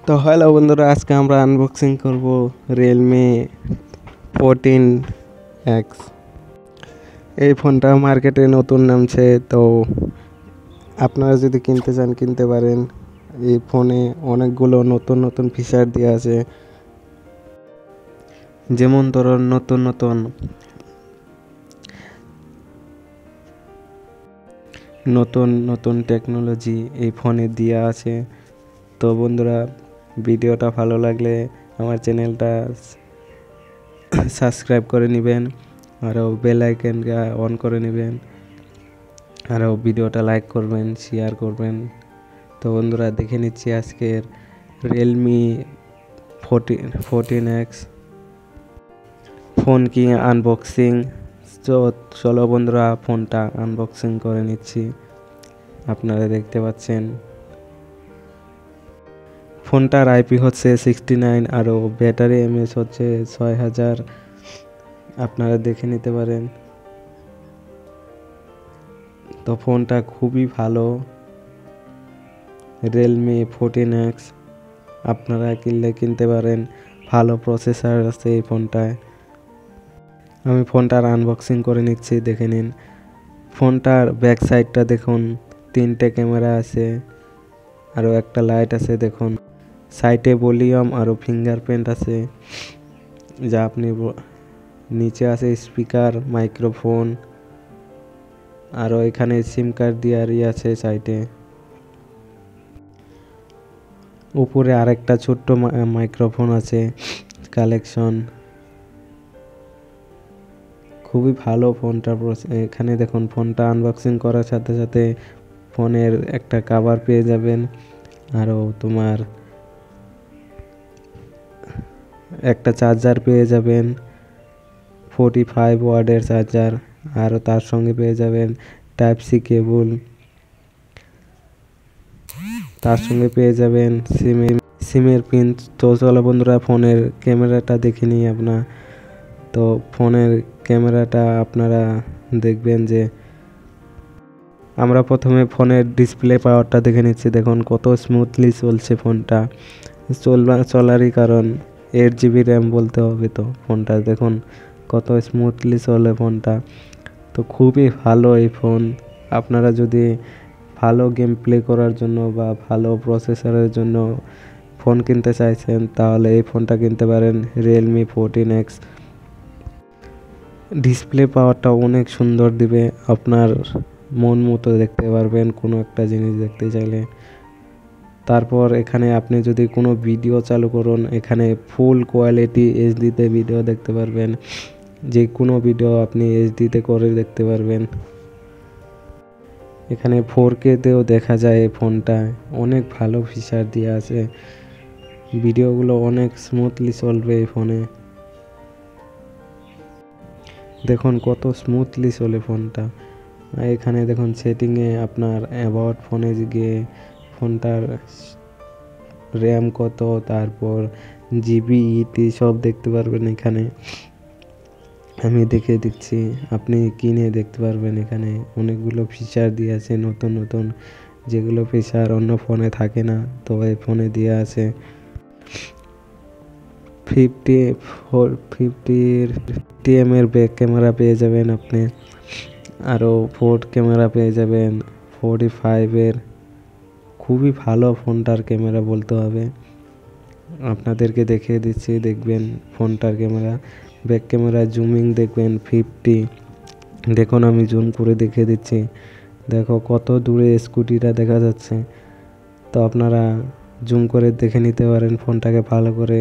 তো হ্যালো বন্ধুরা, আজকে আমরা আনবক্সিং করব রিয়েলমি 14X। এই ফোনটা মার্কেটে নতুন নামছে, তো আপনারা যদি কিনতে চান কিনতে পারেন। এই ফোনে অনেকগুলো নতুন নতুন ফিচার দেওয়া আছে, যেমন ধরুন নতুন নতুন টেকনোলজি এই ফোনে দেওয়া আছে। তো বন্ধুরা, ভিডিওটা ভালো লাগলে আমার চ্যানেলটা সাবস্ক্রাইব করে নেবেন, আরও বেল আইকনটা অন করে নেবেন, আরও ভিডিওটা লাইক করবেন, শেয়ার করবেন। তো বন্ধুরা, দেখে নিচ্ছি আজকের রিয়েলমি 14X ফোন কি আনবক্সিং। তো চলো বন্ধুরা, ফোনটা আনবক্সিং করে নিচ্ছি। আপনারা দেখতে পাচ্ছেন ফোনটার আইপি হচ্ছে 69, আরও ব্যাটারি এমএএইচ হচ্ছে 6000। আপনারা দেখে নিতে পারেন। তো ফোনটা খুবই ভালো, রিয়েলমি 14X। আপনারা কিনতে পারেন, ভালো প্রসেসর আছে এই ফোনটায়। আমি ফোনটার আনবক্সিং করে নিচ্ছি, দেখে নিন। ফোনটার ব্যাক সাইডটা দেখুন, 3টে ক্যামেরা আছে, আরও একটা লাইট আছে দেখুন। সাইডে ভলিউম আরও ফিঙ্গারপ্রিন্ট আছে, যা আপনি নিচে আছে স্পিকার, মাইক্রোফোন, আরও এখানে সিম কার্ড দেওয়ারই আছে সাইডে। উপরে আরেকটা ছোট্ট মাইক্রোফোন আছে, কালেকশন। খুবই ভালো ফোনটা। এখানে দেখুন, ফোনটা আনবক্সিং করার সাথে সাথে ফোনের একটা কভার পেয়ে যাবেন, আরও তোমার একটা চার্জার পেয়ে যাবেন, 45 ওয়াটের চার্জার, আরও তার সঙ্গে পেয়ে যাবেন টাইপ সি কেবল, তার সঙ্গে পেয়ে যাবেন সিমের পিন। তো চলো বন্ধুরা, ফোনের ক্যামেরাটা দেখে নিই আপনার। তো ফোনের ক্যামেরাটা আপনারা দেখবেন যে আমরা প্রথমে ফোনের ডিসপ্লে পাওয়ারটা দেখে নিচ্ছি। দেখুন কত স্মুথলি চলছে ফোনটা। চলারই কারণ 8GB র্যাম বলতে হবে। তো ফোনটা দেখুন কত স্মুথলি চলে ফোনটা। তো খুবই ভালো এই ফোন। আপনারা যদি ভালো গেম প্লে করার জন্য বা ভালো প্রসেসরের জন্য ফোন কিনতে চাইছেন, তাহলে এই ফোনটা কিনতে পারেন, রিয়েলমি 14X। ডিসপ্লে পাওয়ারটা অনেক সুন্দর দিবে, আপনার মন মতো দেখতে পারবেন কোনো একটা জিনিস দেখতে চাইলে। তারপর এখানে আপনি যদি কোনো ভিডিও চালু করুন, এখানে ফুল কোয়ালিটি এইচডিতে ভিডিও দেখতে পারবেন। যে কোনো ভিডিও আপনি এইচডিতে করে দেখতে পারবেন। এখানে 4Kতেও দেখা যায় এই ফোনটায়। অনেক ভালো ফিচার দেওয়া আছে, ভিডিওগুলো অনেক স্মুথলি চলবে এই ফোনে। দেখুন কত স্মুথলি চলে ফোনটা। এখানে দেখুন সেটিংয়ে আপনার অ্যাবাউট ফোনে গিয়ে ফোনটার র্যাম কত, তারপর জিবি ইটি সব দেখতে পারবেন এখানে। আমি দেখে দিচ্ছি, আপনি কিনে দেখতে পারবেন। এখানে অনেকগুলো ফিচার দিয়ে আছে নতুন, যেগুলো ফিচার অন্য ফোনে থাকে না, তো এই ফোনে দেওয়া আছে। 50 এর ব্যাক ক্যামেরা পেয়ে যাবেন আপনি, আরও ফ্রন্ট ক্যামেরা পেয়ে যাবেন 45 খুবই ভালো ফোনটার ক্যামেরা বলতে হবে। আপনাদেরকে দেখিয়ে দিচ্ছি, দেখবেন ফোনটার ক্যামেরা। ব্যাক ক্যামেরা জুমিং দেখবেন 50। দেখুন আমি জুম করে দেখিয়ে দিচ্ছি, দেখো কত দূরে স্কুটিটা দেখা যাচ্ছে। তো আপনারা জুম করে দেখে নিতে পারেন ফোনটাকে ভালো করে।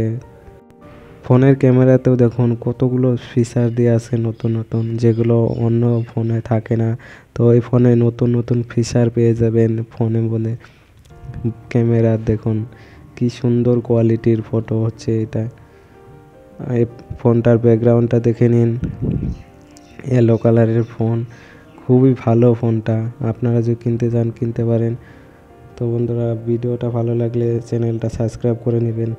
ফোনের ক্যামেরাতেও দেখুন কতগুলো ফিচার দেওয়া আছে নতুন, যেগুলো অন্য ফোনে থাকে না। তো এই ফোনে নতুন ফিচার পেয়ে যাবেন ফোনে বলে। ক্যামেরা দেখুন কি সুন্দর কোয়ালিটির ফটো হচ্ছে এটা। এই ফোনটার ব্যাকগ্রাউন্ডটা দেখে নিন, ইয়েলো কালারের ফোন। খুবই ভালো ফোনটা, আপনারা যদি কিনতে চান কিনতে পারেন। তো বন্ধুরা, ভিডিওটা ভালো লাগলে চ্যানেলটা সাবস্ক্রাইব করে নেবেন।